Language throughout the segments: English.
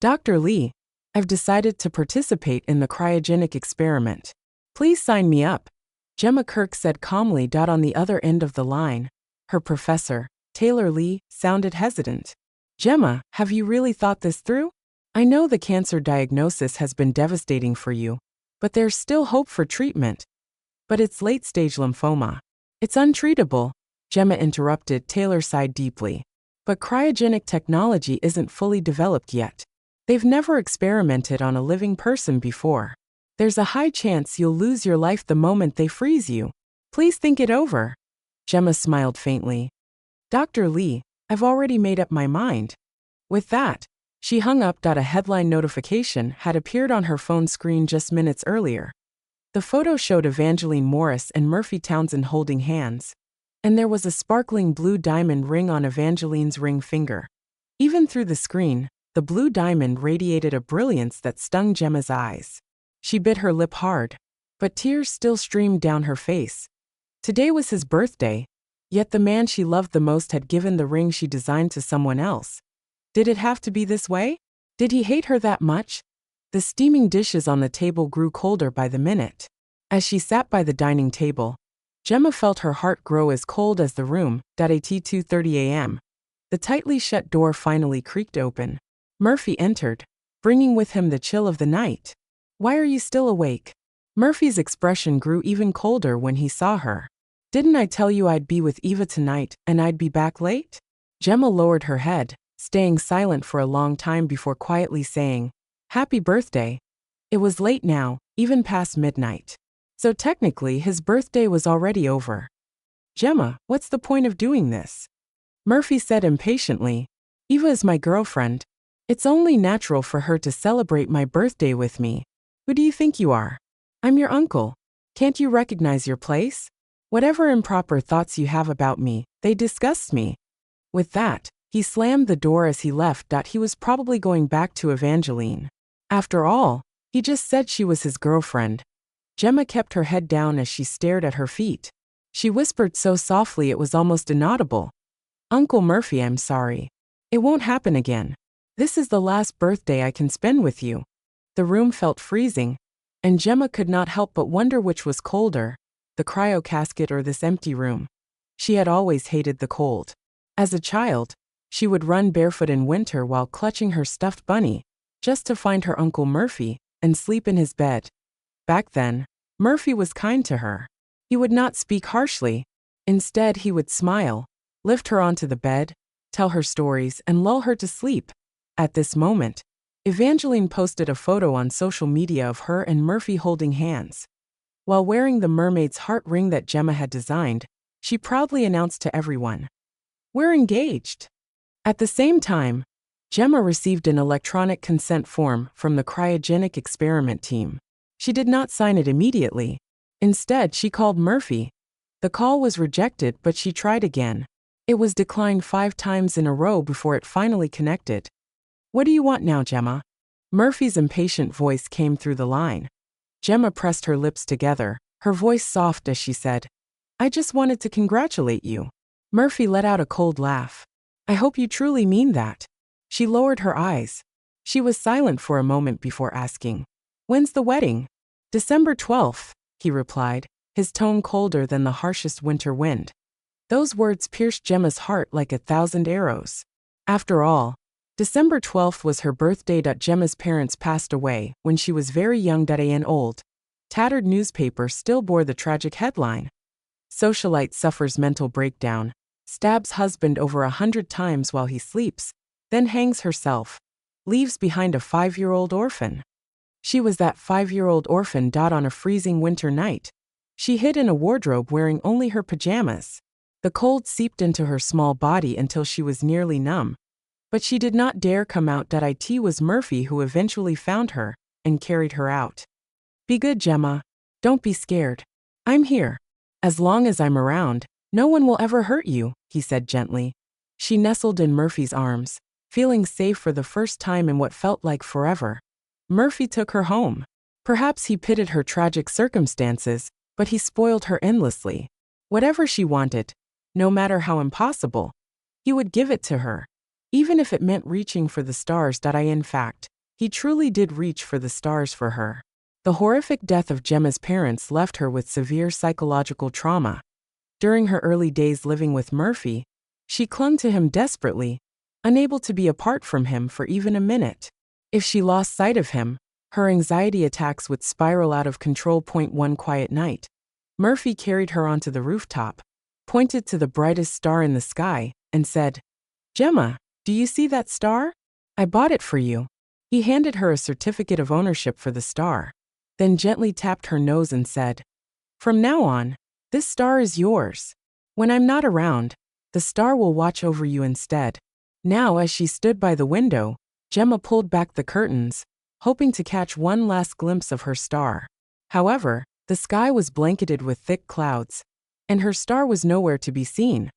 Dr. Lee, I've decided to participate in the cryogenic experiment. Please sign me up, Gemma Kirk said calmly. On the other end of the line, her professor, Taylor Lee, sounded hesitant. Gemma, have you really thought this through? I know the cancer diagnosis has been devastating for you, but there's still hope for treatment. But it's late-stage lymphoma. It's untreatable, Gemma interrupted. Taylor sighed deeply. But cryogenic technology isn't fully developed yet. They've never experimented on a living person before. There's a high chance you'll lose your life the moment they freeze you. Please think it over. Gemma smiled faintly. Dr. Lee, I've already made up my mind. With that, she hung up. A headline notification had appeared on her phone screen just minutes earlier. The photo showed Evangeline Morris and Murphy Townsend holding hands, and there was a sparkling blue diamond ring on Evangeline's ring finger. Even through the screen, the blue diamond radiated a brilliance that stung Gemma's eyes. She bit her lip hard, but tears still streamed down her face. Today was his birthday, yet the man she loved the most had given the ring she designed to someone else. Did it have to be this way? Did he hate her that much? The steaming dishes on the table grew colder by the minute. As she sat by the dining table, Gemma felt her heart grow as cold as the room. At 2:30 a.m., the tightly shut door finally creaked open. Murphy entered, bringing with him the chill of the night. Why are you still awake? Murphy's expression grew even colder when he saw her. Didn't I tell you I'd be with Eva tonight and I'd be back late? Gemma lowered her head, staying silent for a long time before quietly saying, Happy birthday. It was late now, even past midnight. So technically his birthday was already over. Gemma, what's the point of doing this? Murphy said impatiently. Eva is my girlfriend. It's only natural for her to celebrate my birthday with me. Who do you think you are? I'm your uncle. Can't you recognize your place? Whatever improper thoughts you have about me, they disgust me. With that, he slammed the door as he left. He was probably going back to Evangeline. After all, he just said she was his girlfriend. Gemma kept her head down as she stared at her feet. She whispered so softly it was almost inaudible. Uncle Murphy, I'm sorry. It won't happen again. This is the last birthday I can spend with you. The room felt freezing, and Gemma could not help but wonder which was colder, the cryo casket or this empty room. She had always hated the cold. As a child, she would run barefoot in winter while clutching her stuffed bunny, just to find her Uncle Murphy and sleep in his bed. Back then, Murphy was kind to her. He would not speak harshly. Instead, he would smile, lift her onto the bed, tell her stories, and lull her to sleep. At this moment, Evangeline posted a photo on social media of her and Murphy holding hands. While wearing the mermaid's heart ring that Gemma had designed, she proudly announced to everyone, We're engaged. At the same time, Gemma received an electronic consent form from the cryogenic experiment team. She did not sign it immediately. Instead, she called Murphy. The call was rejected, but she tried again. It was declined 5 times in a row before it finally connected. What do you want now, Gemma? Murphy's impatient voice came through the line. Gemma pressed her lips together, her voice soft as she said, I just wanted to congratulate you. Murphy let out a cold laugh. I hope you truly mean that. She lowered her eyes. She was silent for a moment before asking, When's the wedding? December 12th, he replied, his tone colder than the harshest winter wind. Those words pierced Gemma's heart like 1,000 arrows. After all, December 12th was her birthday. Gemma's parents passed away when she was very young. An old, tattered newspaper still bore the tragic headline. Socialite suffers mental breakdown, stabs husband over 100 times while he sleeps, then hangs herself, leaves behind a 5-year-old orphan. She was that 5-year-old orphan. On a freezing winter night, she hid in a wardrobe wearing only her pajamas. The cold seeped into her small body until she was nearly numb. But she did not dare come out. It was Murphy who eventually found her and carried her out. Be good, Gemma. Don't be scared. I'm here. As long as I'm around, no one will ever hurt you, he said gently. She nestled in Murphy's arms, feeling safe for the first time in what felt like forever. Murphy took her home. Perhaps he pitied her tragic circumstances, but he spoiled her endlessly. Whatever she wanted, no matter how impossible, he would give it to her. even if it meant reaching for the stars. In fact, he truly did reach for the stars for her. The horrific death of Gemma's parents left her with severe psychological trauma. During her early days living with Murphy, she clung to him desperately, unable to be apart from him for even a minute. If she lost sight of him, her anxiety attacks would spiral out of control. One quiet night, Murphy carried her onto the rooftop, pointed to the brightest star in the sky, and said, "Gemma, do you see that star? I bought it for you." He handed her a certificate of ownership for the star, then gently tapped her nose and said, "From now on, this star is yours. When I'm not around, the star will watch over you instead." Now, as she stood by the window, Gemma pulled back the curtains, hoping to catch one last glimpse of her star. However, the sky was blanketed with thick clouds, and her star was nowhere to be seen.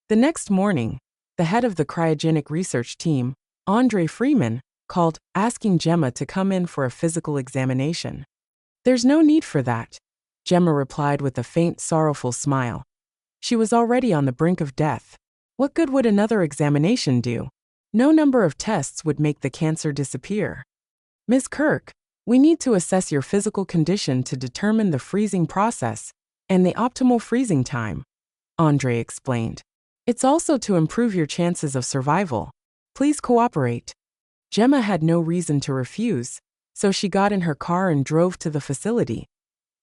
The next morning, the head of the cryogenic research team, Andre Freeman, called, asking Gemma to come in for a physical examination. "There's no need for that," Gemma replied with a faint, sorrowful smile. She was already on the brink of death. What good would another examination do? No number of tests would make the cancer disappear. "Ms. Kirk, we need to assess your physical condition to determine the freezing process and the optimal freezing time," Andre explained. "It's also to improve your chances of survival. Please cooperate." Gemma had no reason to refuse, so she got in her car and drove to the facility.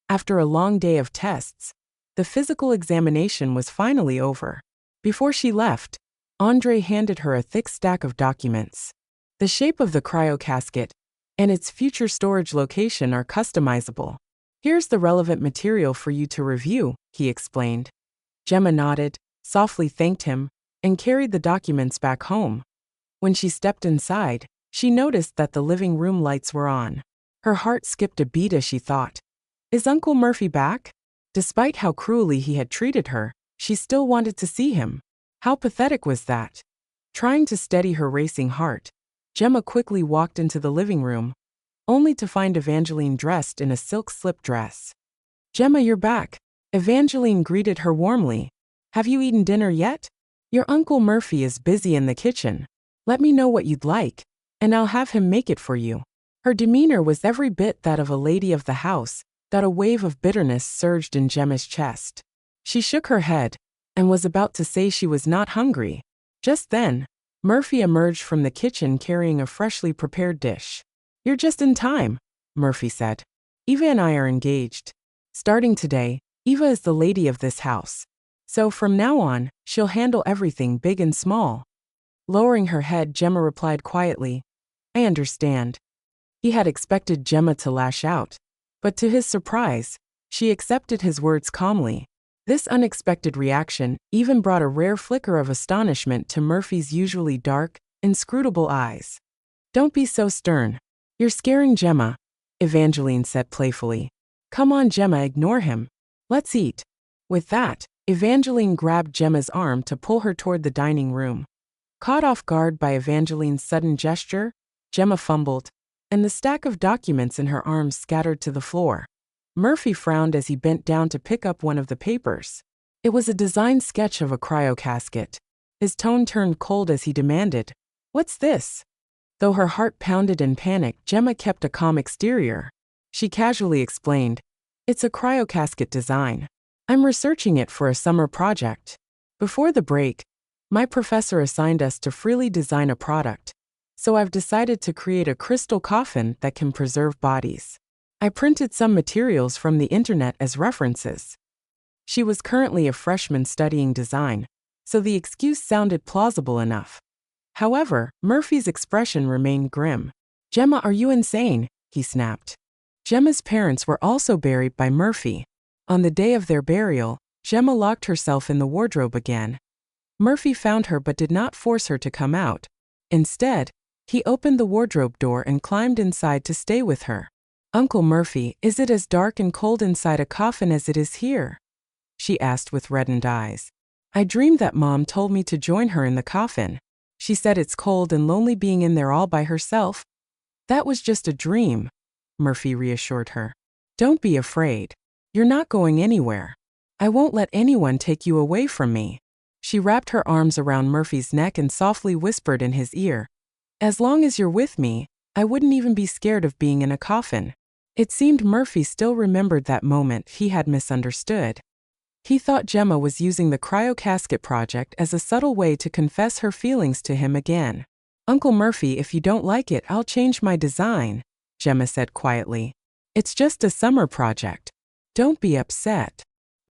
After a long day of tests, the physical examination was finally over. Before she left, Andre handed her a thick stack of documents. The shape of the cryo-casket and its future storage location are customizable. "Here's the relevant material for you to review," he explained. Gemma nodded, softly thanked him, and carried the documents back home. When she stepped inside, she noticed that the living room lights were on. Her heart skipped a beat as she thought, "Is Uncle Murphy back?" Despite how cruelly he had treated her, she still wanted to see him. How pathetic was that? Trying to steady her racing heart, Gemma quickly walked into the living room, only to find Evangeline dressed in a silk slip dress. "Gemma, you're back," Evangeline greeted her warmly. "Have you eaten dinner yet? Your Uncle Murphy is busy in the kitchen. Let me know what you'd like, and I'll have him make it for you." Her demeanor was every bit that of a lady of the house. That a wave of bitterness surged in Gemma's chest. She shook her head and was about to say she was not hungry. Just then, Murphy emerged from the kitchen carrying a freshly prepared dish. "You're just in time," Murphy said. "Eva and I are engaged. Starting today, Eva is the lady of this house. So from now on, she'll handle everything big and small." Lowering her head, Gemma replied quietly, "I understand." He had expected Gemma to lash out, but to his surprise, she accepted his words calmly. This unexpected reaction even brought a rare flicker of astonishment to Murphy's usually dark, inscrutable eyes. "Don't be so stern. You're scaring Gemma," Evangeline said playfully. "Come on, Gemma, ignore him. Let's eat." With that, Evangeline grabbed Gemma's arm to pull her toward the dining room. Caught off guard by Evangeline's sudden gesture, Gemma fumbled, and the stack of documents in her arms scattered to the floor. Murphy frowned as he bent down to pick up one of the papers. It was a design sketch of a cryo-casket. His tone turned cold as he demanded, "What's this?" Though her heart pounded in panic, Gemma kept a calm exterior. She casually explained, "It's a cryo-casket design. I'm researching it for a summer project. Before the break, my professor assigned us to freely design a product, so I've decided to create a crystal coffin that can preserve bodies. I printed some materials from the internet as references." She was currently a freshman studying design, so the excuse sounded plausible enough. However, Murphy's expression remained grim. "Gemma, are you insane?" he snapped. Gemma's parents were also buried by Murphy. On the day of their burial, Gemma locked herself in the wardrobe again. Murphy found her but did not force her to come out. Instead, he opened the wardrobe door and climbed inside to stay with her. "Uncle Murphy, is it as dark and cold inside a coffin as it is here?" she asked with reddened eyes. "I dreamed that Mom told me to join her in the coffin. She said it's cold and lonely being in there all by herself." "That was just a dream," Murphy reassured her. "Don't be afraid. You're not going anywhere. I won't let anyone take you away from me." She wrapped her arms around Murphy's neck and softly whispered in his ear, "As long as you're with me, I wouldn't even be scared of being in a coffin." It seemed Murphy still remembered that moment he had misunderstood. He thought Gemma was using the cryo-casket project as a subtle way to confess her feelings to him again. "Uncle Murphy, if you don't like it, I'll change my design," Gemma said quietly. "It's just a summer project. Don't be upset."